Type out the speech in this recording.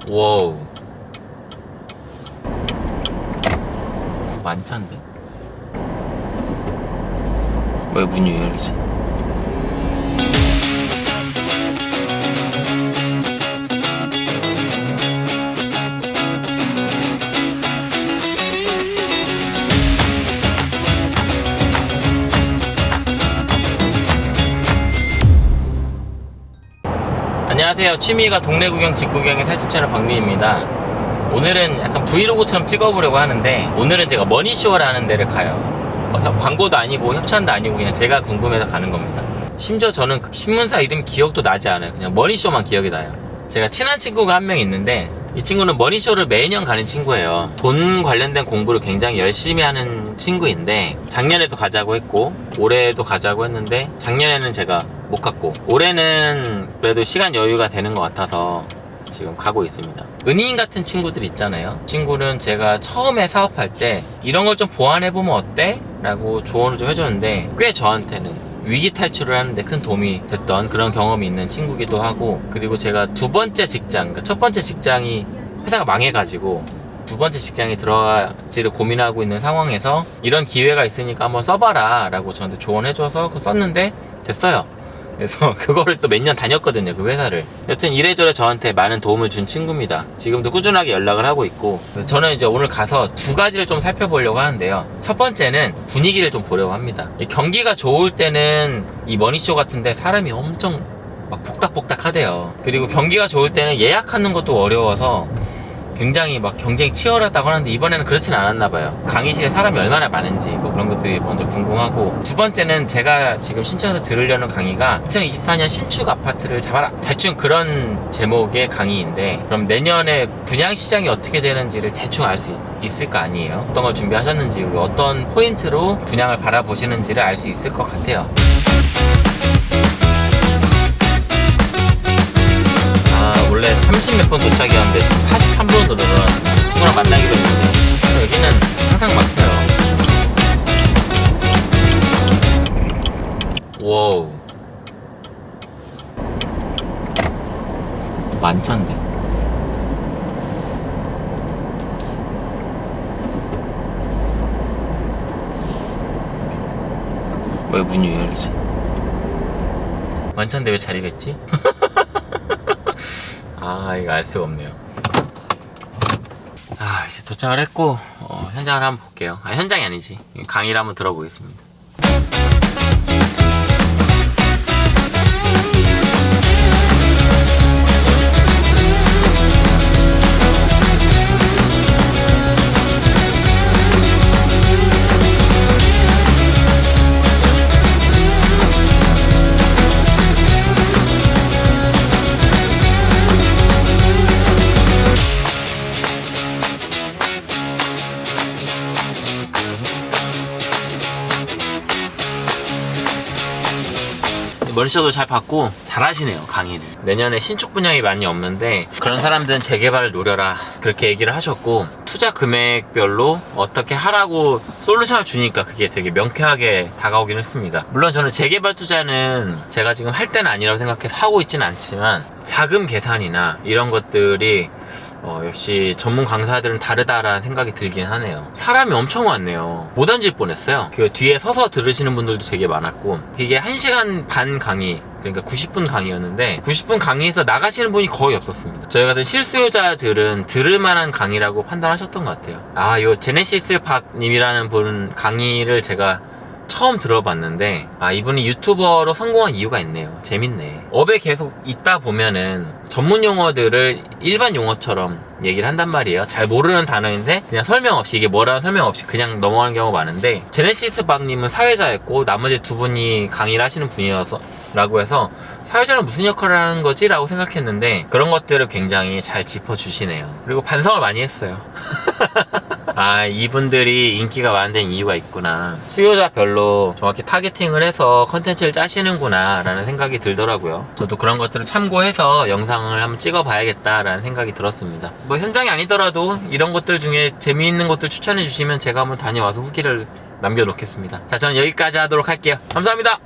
와우. 만찬데? 왜 문이 왜 이러지? 안녕하세요. 취미가 동네 구경, 집 구경의 살집 채널 박민입니다. 오늘은 약간 브이로그처럼 찍어보려고 하는데, 오늘은 제가 머니쇼라는 데를 가요. 광고도 아니고 협찬도 아니고 그냥 제가 궁금해서 가는 겁니다. 심지어 저는 그 신문사 이름 기억도 나지 않아요. 그냥 머니쇼만 기억이 나요. 제가 친한 친구가 한 명 있는데, 이 친구는 머니쇼를 매년 가는 친구예요. 돈 관련된 공부를 굉장히 열심히 하는 친구인데, 작년에도 가자고 했고 올해도 가자고 했는데, 작년에는 제가 못 갔고 올해는 그래도 시간 여유가 되는 것 같아서 지금 가고 있습니다. 은희인 같은 친구들 있잖아요. 친구는 제가 처음에 사업할 때 이런 걸 좀 보완해보면 어때? 라고 조언을 좀 해줬는데, 꽤 저한테는 위기 탈출을 하는데 큰 도움이 됐던 그런 경험이 있는 친구기도 하고, 그리고 제가 두 번째 직장, 그러니까 첫 번째 직장이 회사가 망해가지고 두 번째 직장에 들어갈지를 고민하고 있는 상황에서 이런 기회가 있으니까 한번 써봐라 라고 저한테 조언해줘서 썼는데 됐어요. 그래서 그거를 또 몇 년 다녔거든요, 그 회사를. 여튼 이래저래 저한테 많은 도움을 준 친구입니다. 지금도 꾸준하게 연락을 하고 있고, 저는 이제 오늘 가서 두 가지를 좀 살펴보려고 하는데요. 첫 번째는 분위기를 좀 보려고 합니다. 경기가 좋을 때는 이 머니쇼 같은데 사람이 엄청 막 복닥복닥 하대요. 그리고 경기가 좋을 때는 예약하는 것도 어려워서 굉장히 막 경쟁이 치열하다고 하는데, 이번에는 그렇진 않았나봐요. 강의실에 사람이 얼마나 많은지 뭐 그런 것들이 먼저 궁금하고, 두 번째는 제가 지금 신청해서 들으려는 강의가 2024년 신축 아파트를 잡아라, 대충 그런 제목의 강의인데, 그럼 내년에 분양시장이 어떻게 되는지를 대충 알 수 있을 거 아니에요. 어떤 걸 준비하셨는지, 그리고 어떤 포인트로 분양을 바라보시는지를 알 수 있을 것 같아요. 원래 30몇 분 도착이었는데 지금 43분으로 늘어났습니다. 친구랑 만나기로 했는데 여기는 항상 막혀요. 와우. 만찬데? 왜 문이 왜 이러지? 만찬데 왜 자리가 있지? 이거 알 수가 없네요. 이제 도착을 했고, 현장을 한번 볼게요. 현장이 아니지. 강의를 한번 들어보겠습니다. 머니쇼도 잘 받고 잘하시네요, 강의를. 내년에 신축 분양이 많이 없는데 그런 사람들은 재개발을 노려라, 그렇게 얘기를 하셨고, 투자 금액별로 어떻게 하라고 솔루션을 주니까 그게 되게 명쾌하게 다가오긴 했습니다. 물론 저는 재개발 투자는 제가 지금 할 때는 아니라고 생각해서 하고 있지는 않지만, 자금 계산이나 이런 것들이 역시 전문 강사들은 다르다라는 생각이 들긴 하네요. 사람이 엄청 많네요. 못 앉을 뻔했어요. 그 뒤에 서서 들으시는 분들도 되게 많았고, 이게 1시간 반 강의, 그러니까 90분 강의였는데 90분 강의에서 나가시는 분이 거의 없었습니다. 저희 같은 실수요자들은 들을 만한 강의라고 판단하셨던 것 같아요. 요 제네시스 박님이라는 분 강의를 제가 처음 들어봤는데, 이분이 유튜버로 성공한 이유가 있네요. 재밌네. 업에 계속 있다 보면은 전문 용어들을 일반 용어처럼 얘기를 한단 말이에요. 잘 모르는 단어인데 그냥 설명 없이, 이게 뭐라는 설명 없이 그냥 넘어가는 경우가 많은데, 제네시스 박님은 사회자였고 나머지 두 분이 강의를 하시는 분이어서 라고 해서 사회자는 무슨 역할을 하는 거지? 라고 생각했는데, 그런 것들을 굉장히 잘 짚어주시네요. 그리고 반성을 많이 했어요. 이분들이 인기가 많은 데는 이유가 있구나, 수요자별로 정확히 타겟팅을 해서 컨텐츠를 짜시는구나 라는 생각이 들더라고요. 저도 그런 것들을 참고해서 영상을 한번 찍어 봐야겠다 라는 생각이 들었습니다. 뭐 현장이 아니더라도 이런 것들 중에 재미있는 것들 추천해 주시면 제가 한번 다녀와서 후기를 남겨놓겠습니다. 자, 저는 여기까지 하도록 할게요. 감사합니다.